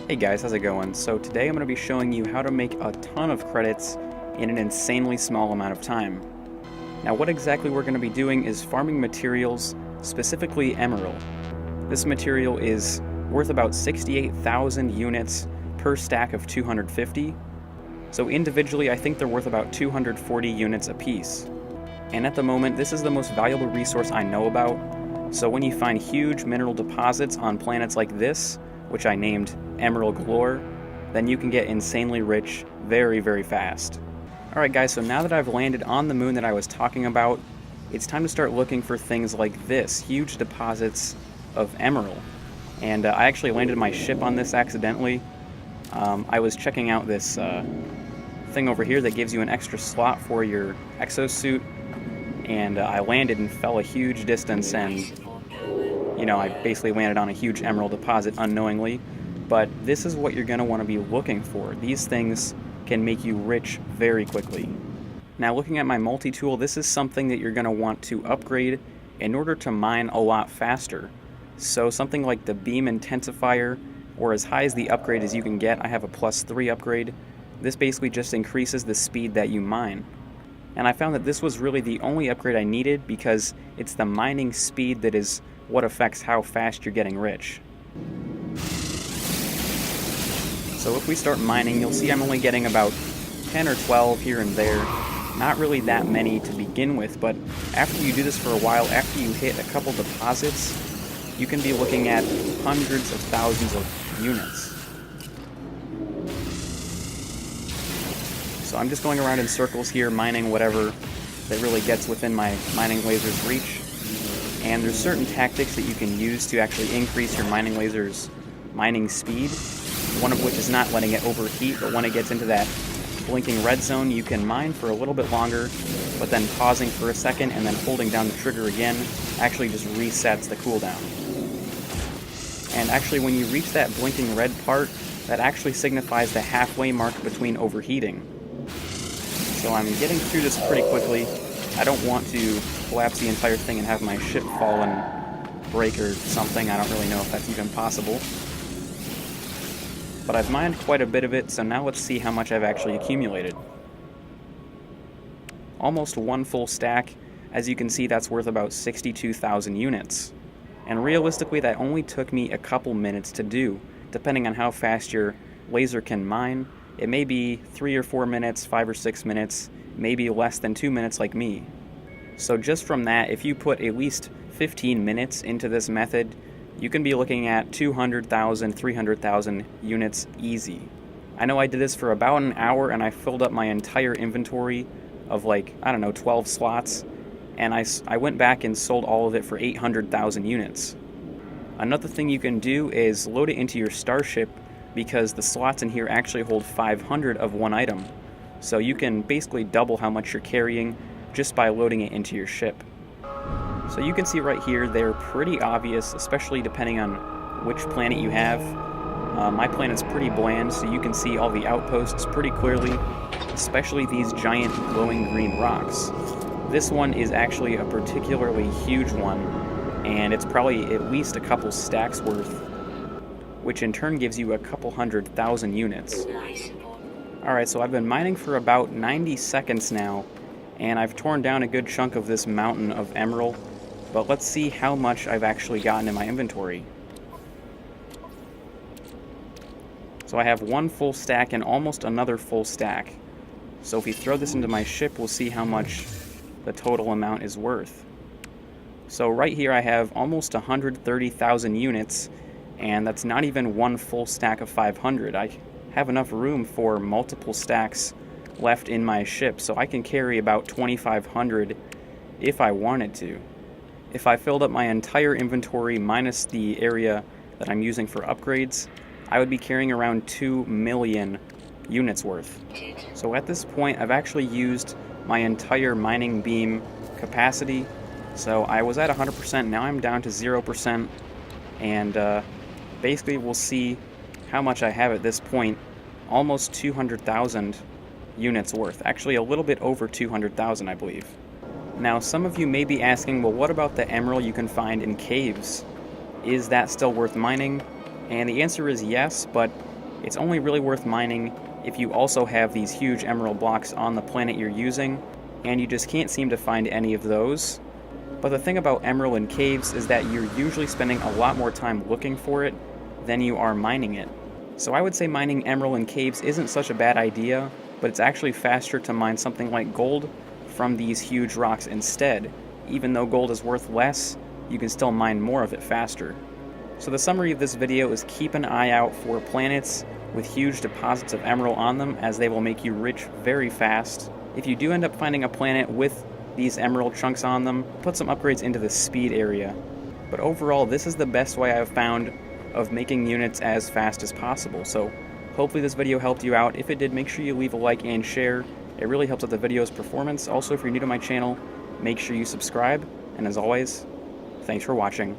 Hey guys, how's it going? So today I'm going to be showing you how to make a ton of credits in an insanely small amount of time. Now what exactly we're going to be doing is farming materials, specifically Emeril. This material is worth about 68,000 units per stack of 250, so individually I think they're worth about 240 units apiece. And at the moment this is the most valuable resource I know about, so when you find huge mineral deposits on planets like this, which I named Emeril Galore, then you can get insanely rich very, very fast. Alright guys, so now that I've landed on the moon that I was talking about, it's time to start looking for things like this, huge deposits of Emeril. And I actually landed my ship on this accidentally. I was checking out this thing over here that gives you an extra slot for your exosuit, and I landed and fell a huge distance, and I basically landed on a huge emerald deposit unknowingly. But this is what you're going to want to be looking for. These things can make you rich very quickly. Now looking at my multi-tool, this is something that you're going to want to upgrade in order to mine a lot faster. So something like the beam intensifier, or as high as the upgrade as you can get. I have a +3 upgrade. This basically just increases the speed that you mine. And I found that this was really the only upgrade I needed because it's the mining speed that is what affects how fast you're getting rich. So if we start mining, you'll see I'm only getting about 10 or 12 here and there. Not really that many to begin with, but after you do this for a while, after you hit a couple deposits, you can be looking at hundreds of thousands of units. So I'm just going around in circles here, mining whatever that really gets within my mining laser's reach. And there's certain tactics that you can use to actually increase your mining laser's mining speed. One of which is not letting it overheat, but when it gets into that blinking red zone, you can mine for a little bit longer, but then pausing for a second and then holding down the trigger again actually just resets the cooldown. And actually when you reach that blinking red part, that actually signifies the halfway mark between overheating. So I'm getting through this pretty quickly. I don't want to collapse the entire thing and have my ship fall and break or something. I don't really know if that's even possible. But I've mined quite a bit of it, so now let's see how much I've actually accumulated. Almost one full stack. As you can see, that's worth about 62,000 units. And realistically, that only took me a couple minutes to do, depending on how fast your laser can mine. It may be 3 or 4 minutes, 5 or 6 minutes, maybe less than 2 minutes like me. So just from that, if you put at least 15 minutes into this method, you can be looking at 200,000, 300,000 units easy. I know I did this for about an hour and I filled up my entire inventory of 12 slots, and I went back and sold all of it for 800,000 units. Another thing you can do is load it into your starship, because the slots in here actually hold 500 of one item. So you can basically double how much you're carrying just by loading it into your ship. So you can see right here, they're pretty obvious, especially depending on which planet you have. My planet's pretty bland, so you can see all the outposts pretty clearly, especially these giant glowing green rocks. This one is actually a particularly huge one, and it's probably at least a couple stacks worth, which in turn gives you a couple 100,000 units. Alright, so I've been mining for about 90 seconds now, and I've torn down a good chunk of this mountain of Emeril, but let's see how much I've actually gotten in my inventory. So I have one full stack and almost another full stack. So if we throw this into my ship, we'll see how much the total amount is worth. So right here I have almost 130,000 units, and that's not even one full stack of 500. I have enough room for multiple stacks left in my ship, so I can carry about 2,500 if I wanted to. If I filled up my entire inventory minus the area that I'm using for upgrades, I would be carrying around 2 million units worth. So at this point, I've actually used my entire mining beam capacity. So I was at 100%, now I'm down to 0%, and basically we'll see how much I have at this point. Almost 200,000 units worth. Actually, a little bit over 200,000, I believe. Now, some of you may be asking, well, what about the emerald you can find in caves? Is that still worth mining? And the answer is yes, but It's only really worth mining if you also have these huge emerald blocks on the planet you're using, and you just can't seem to find any of those. But the thing about emerald in caves is that you're usually spending a lot more time looking for it than you are mining it. So I would say mining emerald in caves isn't such a bad idea, but it's actually faster to mine something like gold from these huge rocks instead. Even though gold is worth less, you can still mine more of it faster. So the summary of this video is keep an eye out for planets with huge deposits of emerald on them, as they will make you rich very fast. If you do end up finding a planet with these emerald chunks on them, put some upgrades into the speed area. But overall, this is the best way I've found of making units as fast as possible. So hopefully this video helped you out. If it did, make sure you leave a like and share. It really helps out the video's performance. Also, if you're new to my channel, make sure you subscribe. And as always, thanks for watching.